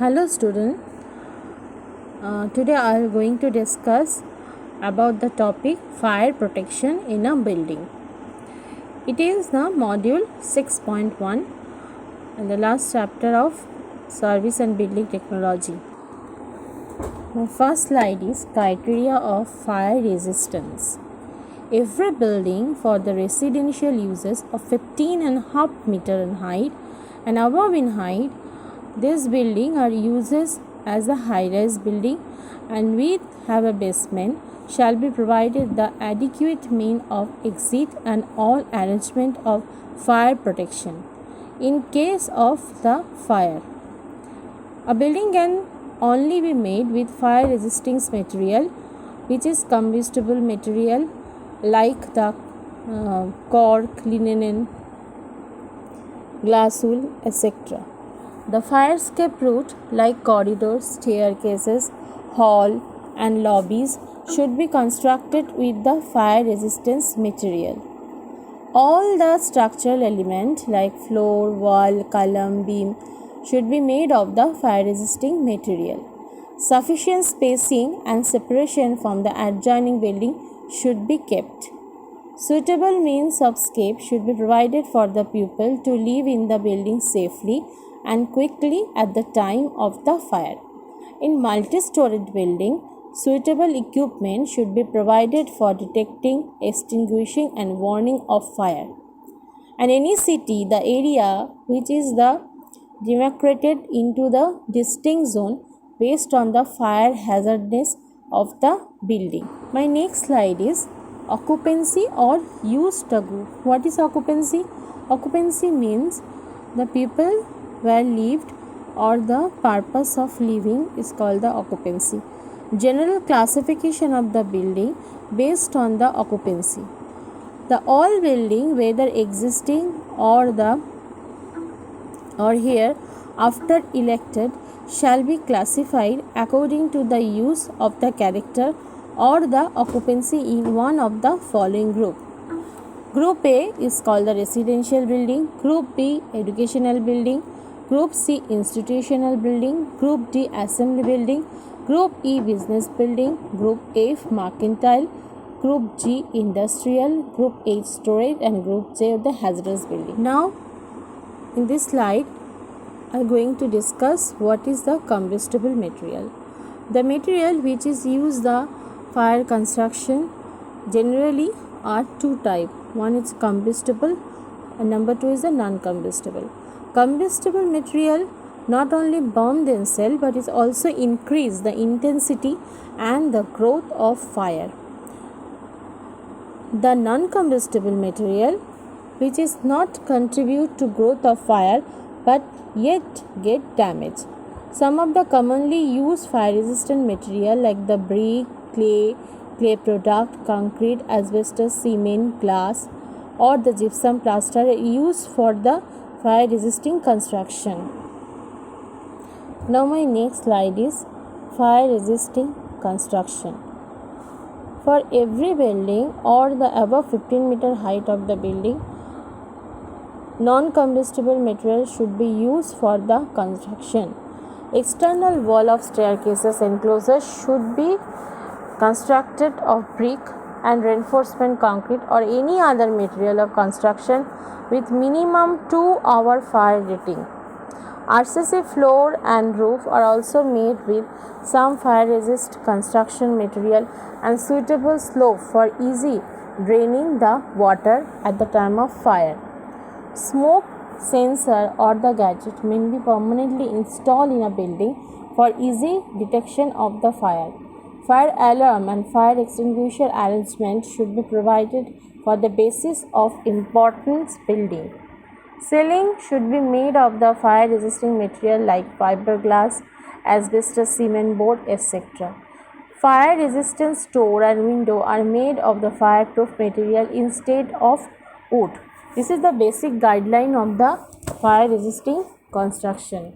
Hello student, today I am going to discuss about the topic fire protection in a building. It is the module 6.1 and the last chapter of service and building technology. My first slide is criteria of fire resistance. Every building for the residential uses of 15.5 meter in height and above in height, this building are uses as a high-rise building and with have a basement shall be provided the adequate mean of exit and all arrangement of fire protection in case of the fire. A building can only be made with fire resisting material which is combustible material like the cork, linen, glass wool, etc. The fire escape route like corridors, staircases, hall and lobbies should be constructed with the fire resistance material. All the structural elements like floor, wall, column, beam should be made of the fire resisting material. Sufficient spacing and separation from the adjoining building should be kept. Suitable means of escape should be provided for the pupil to live in the building safely and quickly at the time of the fire. In multi-storied building, suitable equipment should be provided for detecting, extinguishing and warning of fire. And any city, the area which is the demarcated into the distinct zone based on the fire hazardness of the building. My next slide is occupancy or use tagu. What is occupancy? Occupancy means the people were lived or the purpose of living is called the occupancy. General classification of the building based on the occupancy. The all building whether existing or here after elected shall be classified according to the use of the character or the occupancy in one of the following group. Group A is called the residential building, Group B educational building, Group C institutional building, Group D assembly building, Group E business building, Group F mercantile, Group G industrial, Group H storage and Group J the hazardous building. Now in this slide I am going to discuss what is the combustible material. The material which is used the fire construction generally are two types. One is combustible and number two is the non-combustible. Combustible material not only burn themselves but is also increase the intensity and the growth of fire. The non-combustible material which is not contribute to growth of fire but yet get damage. Some of the commonly used fire resistant material like the brick, clay product, concrete, asbestos, cement, glass or the gypsum plaster are used for the fire resisting construction. Now my next slide is fire resisting construction. For every building or the above 15 meter height of the building, non-combustible material should be used for the construction. External wall of staircases enclosures should be constructed of brick and reinforcement concrete or any other material of construction with minimum 2-hour fire rating. RCC floor and roof are also made with some fire resist construction material and suitable slope for easy draining the water at the time of fire. Smoke sensor or the gadget may be permanently installed in a building for easy detection of the fire. Fire alarm and fire extinguisher arrangement should be provided for the basis of importance building. Ceiling should be made of the fire resisting material like fiberglass, asbestos, cement board, etc. Fire resistant door and window are made of the fireproof material instead of wood. This is the basic guideline of the fire resisting construction.